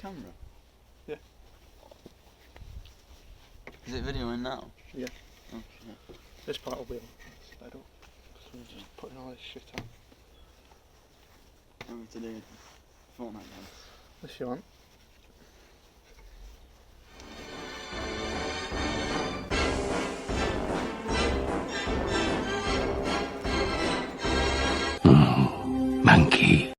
camera? Yeah. Is it videoing now? Yeah. Okay. This part will be sped up. So we're just putting all this shit on. Want me to do Fortnite dance? If you want. Monkey.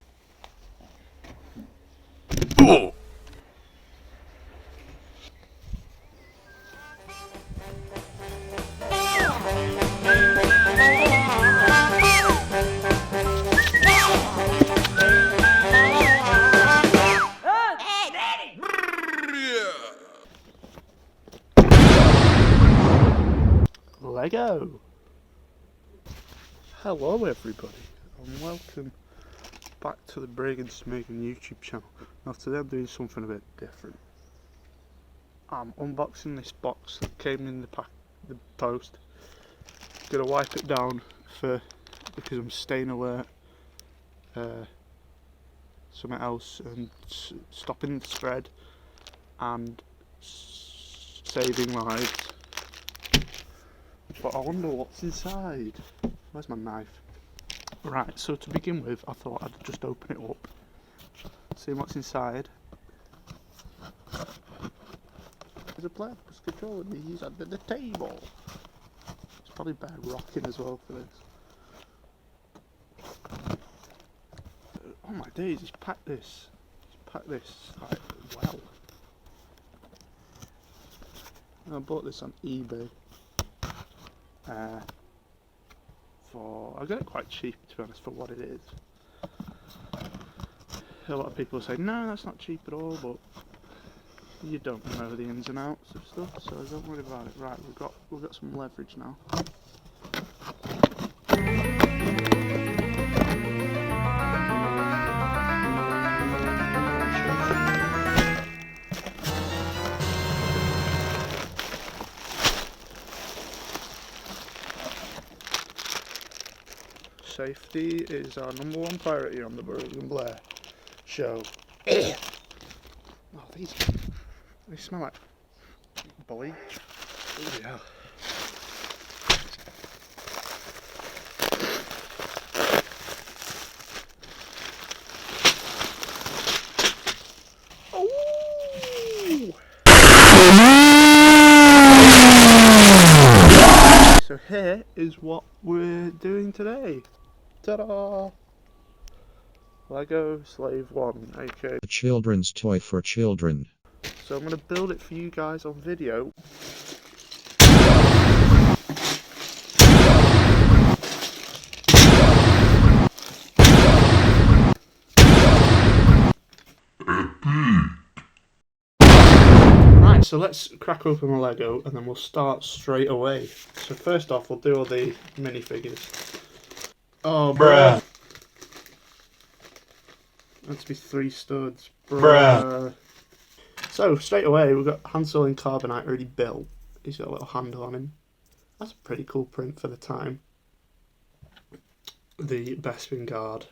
Lego! Hello everybody, and welcome back to the Brig and Smeagol YouTube channel. Now today I'm doing something a bit different. I'm unboxing this box that came in the post. Gonna wipe it down because I'm staying alert. Something else and stopping the spread and saving lives. But I wonder what's inside. Where's my knife? Right, so to begin with, I thought I'd just open it up, see what's inside. There's a platypus controller he's under the table. It's probably better rocking as well for this. Oh my days, he's packed this. He's packed this like well. I bought this on eBay. I got it quite cheap, to be honest, for what it is. A lot of people say, no, that's not cheap at all, but you don't know the ins and outs of stuff, so don't worry about it. Right, we've got some leverage now. Safety is our #1 priority on the Brig and Blair show. Oh, they smell like bleach. Bloody hell. Oh! So here is what we're doing today. Ta-da! Lego Slave 1, aka A children's toy for children. So I'm going to build it for you guys on video. Right, so let's crack open the Lego and then we'll start straight away. So first off, we'll do all the minifigures. Oh, bruh! That's be 3 studs. Bruh! So, straight away, we've got Hansel in Carbonite already built. He's got a little handle on him. That's a pretty cool print for the time. The Bespin Guard.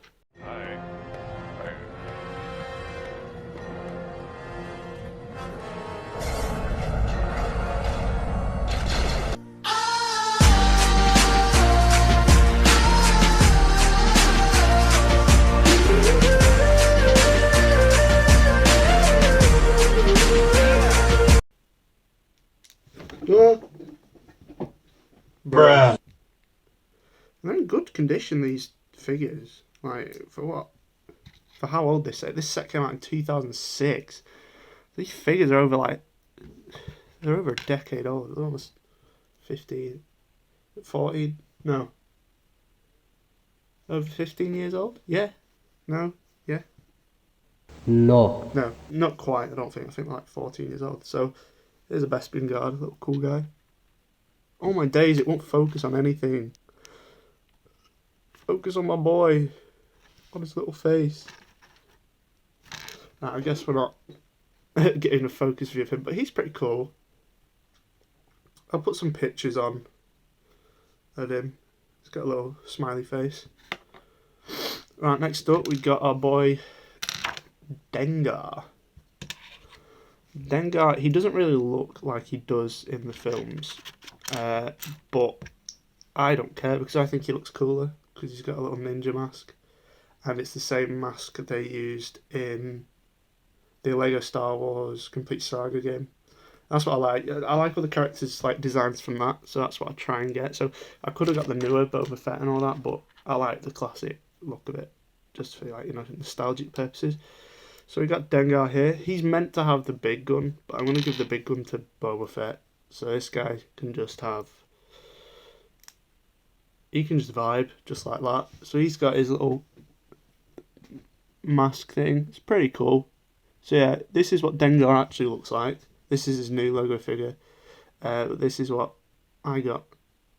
Bruh. They're in good condition, these figures. Like, for what? For how old this set? This set came out in 2006. These figures are over they're over a decade old. They're almost 15, 14, no. Over 15 years old? Yeah? No? Yeah? No. No, not quite, I don't think. I think like 14 years old. So, there's a Bespin Guard, a little cool guy. Oh my days, it won't focus on anything. Focus on my boy. On his little face. Nah, I guess we're not getting a focus view of him, but he's pretty cool. I'll put some pictures on of him. He's got a little smiley face. Right, next up we got our boy Dengar. Dengar, he doesn't really look like he does in the films, but I don't care because I think he looks cooler because he's got a little ninja mask, and it's the same mask they used in the Lego Star Wars Complete Saga game. That's what I like. I like all the characters like designs from that, so that's what I try and get. So I could have got the newer Boba Fett and all that, but I like the classic look of it, just for like nostalgic purposes. So we got Dengar here. He's meant to have the big gun, but I'm gonna give the big gun to Boba Fett. So this guy can just have. He can just vibe just like that. So he's got his little mask thing. It's pretty cool. So yeah, this is what Dengar actually looks like. This is his new Lego figure. This is what I got.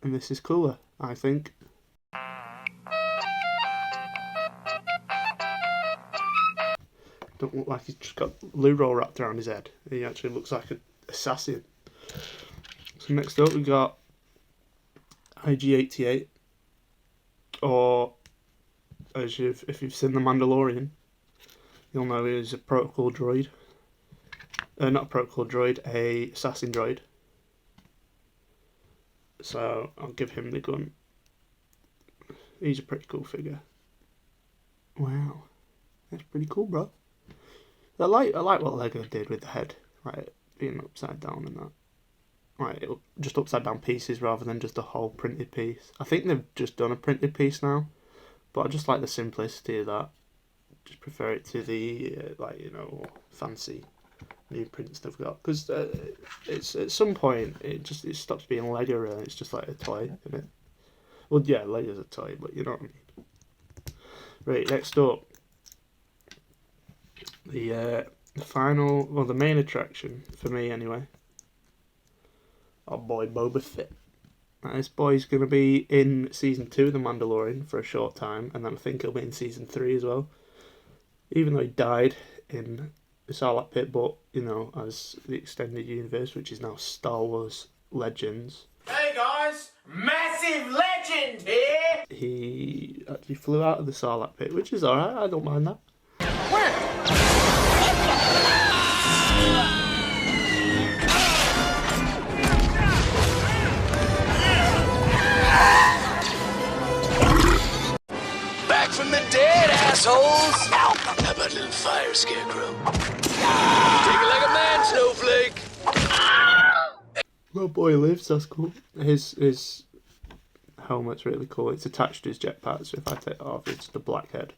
And this is cooler, I think. Don't look like he's just got loo roll wrapped around his head. He actually looks like an assassin. So next up we got IG-88. Or, if you've seen The Mandalorian, you'll know he's a protocol droid. Not a protocol droid, a assassin droid. So I'll give him the gun. He's a pretty cool figure. Wow, that's pretty cool, bro. I like what Lego did with the head, right, being upside down and that. Right, just upside down pieces rather than just a whole printed piece. I think they've just done a printed piece now, but I just like the simplicity of that. Just prefer it to the fancy new prints they've got, because it's at some point it stops being Lego really. It's just like a toy, isn't it? Well, yeah, Lego's a toy, but you know what I mean. Right, next up, the final, well, the main attraction for me anyway. Our boy Boba Fett. Now, this boy's going to be in season 2 of The Mandalorian for a short time, and then I think he'll be in season 3 as well. Even though he died in the Sarlacc pit, but as the extended universe, which is now Star Wars Legends. Hey guys, massive legend here! He actually flew out of the Sarlacc pit, which is alright, I don't mind that. Back from the dead, assholes! How about a little fire, Scarecrow? Take it like a man, Snowflake! Little boy lives, that's cool. His helmet's really cool. It's attached to his jetpack, so if I take it off, it's the black head.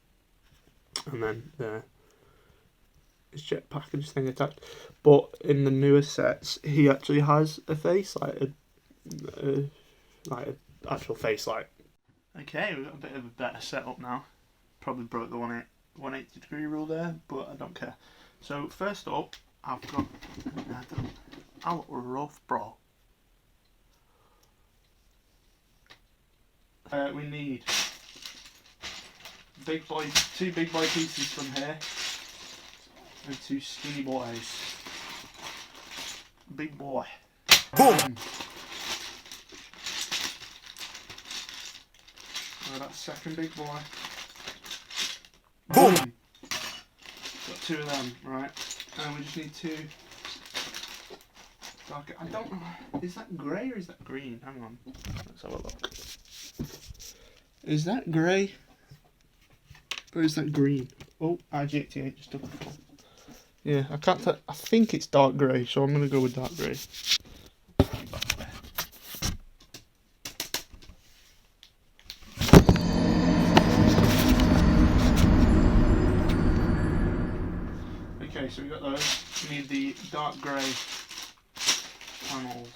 And then his jetpack and his thing attached. But in the newer sets, he actually has a face, like an actual face, like. Okay, we've got a bit of a better setup now. Probably broke the 180 degree rule there, but I don't care. So first up, I've got. I look rough, bro. We need two big boy pieces from here, and 2 skinny boys. Big boy. Boom. That second big boy. Boom. Got 2 of them, right? And we just need 2. I don't know. Is that grey or is that green? Hang on. Let's have a look. Is that grey? Or is that green? Oh, IG-88 just took a fall. Yeah, I can't tell. I think it's dark grey, so I'm going to go with dark grey. Okay, so we got those. We need the dark grey panels.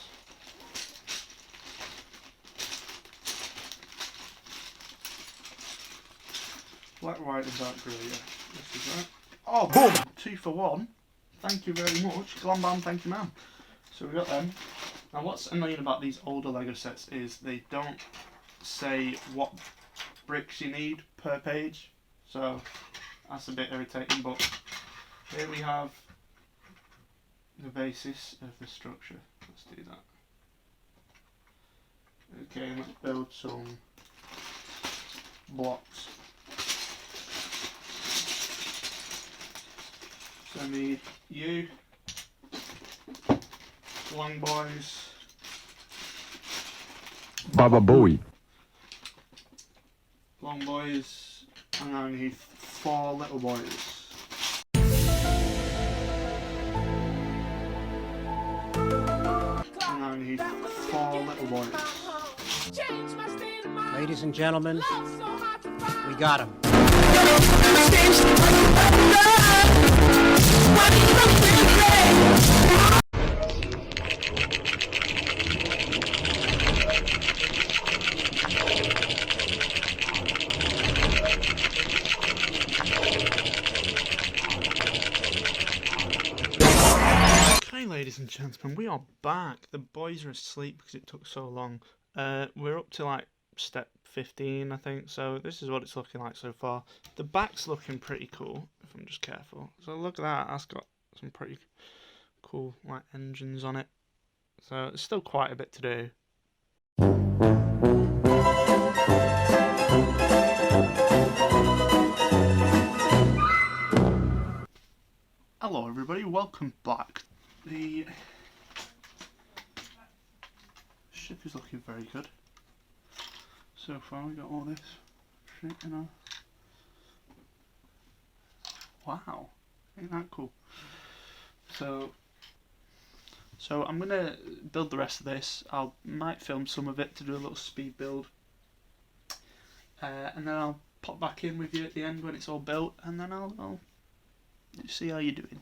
Black, white and dark grey, yeah. This is right. Oh, boom! 2 for 1. Thank you very much. Glam bam, thank you ma'am. So we got them. Now what's annoying about these older Lego sets is they don't say what bricks you need per page. So that's a bit irritating, but here we have the basis of the structure. Let's do that. Okay, let's build some blocks. So I need you, long boys. Baba Booey. Long boys, and I need 4 little boys. And I need 4 little boys. Ladies and gentlemen, we got him. Okay, ladies and gentlemen, we are back. The boys are asleep because it took so long. We're up to like step 15, I think, so this is what it's looking like so far. The back's looking pretty cool, if I'm just careful. So look at that, that's got some pretty cool like engines on it. So it's still quite a bit to do. Hello everybody, welcome back. The ship is looking very good. So far we got all this shit, you know. Wow, ain't that cool? So I'm gonna build the rest of this. Might film some of it to do a little speed build, and then I'll pop back in with you at the end when it's all built, and then I'll see how you're doing.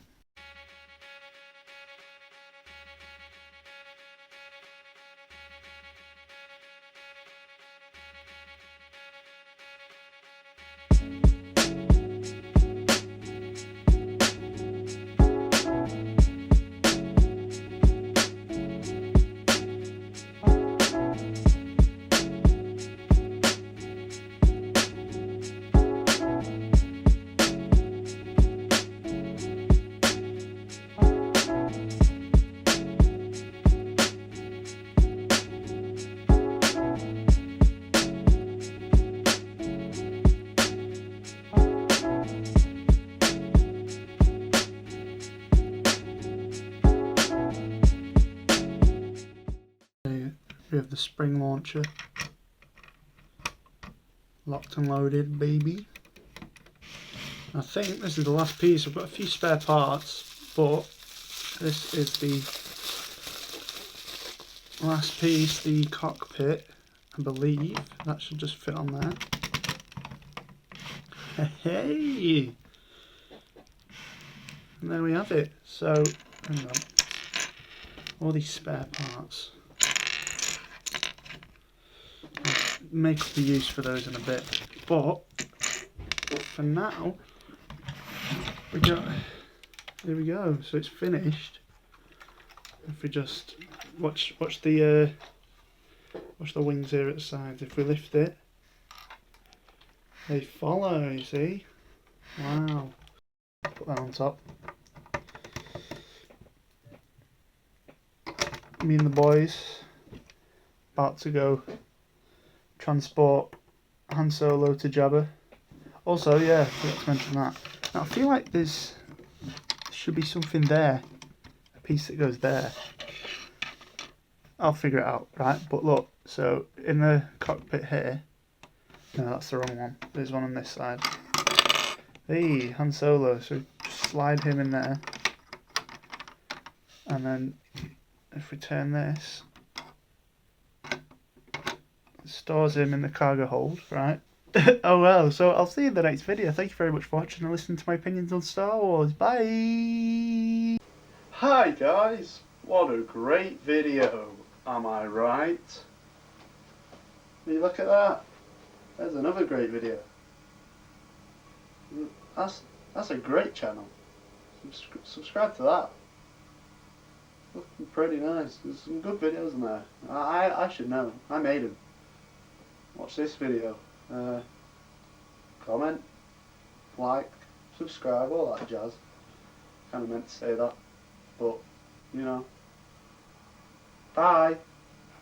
We have the spring launcher locked and loaded, baby. I think this is the last piece. I've got a few spare parts, but this is the last piece, the cockpit. I believe that should just fit on there. Hey! And there we have it. So, hang on. All these spare parts. Make up a use for those in a bit, but for now there we go. So it's finished. If we just watch the wings here at the sides. If we lift it, they follow. You see? Wow. Put that on top. Me and the boys about to go transport Han Solo to Jabba. Also, yeah, I forgot to mention that. Now, I feel like there should be something there. A piece that goes there. I'll figure it out, right? But look, so in the cockpit here... No, that's the wrong one. There's one on this side. Hey, Han Solo. So just slide him in there. And then if we turn this... stores him in the cargo hold, right? Oh well, so I'll see you in the next video. Thank you very much for watching and listening to my opinions on Star Wars. Bye! Hi guys! What a great video, am I right? Will you look at that? There's another great video. That's a great channel. Subscribe to that. Looking pretty nice. There's some good videos in there. I should know. I made them. Watch this video. Comment, like, subscribe, all that jazz. Kind of meant to say that, but you know. Bye.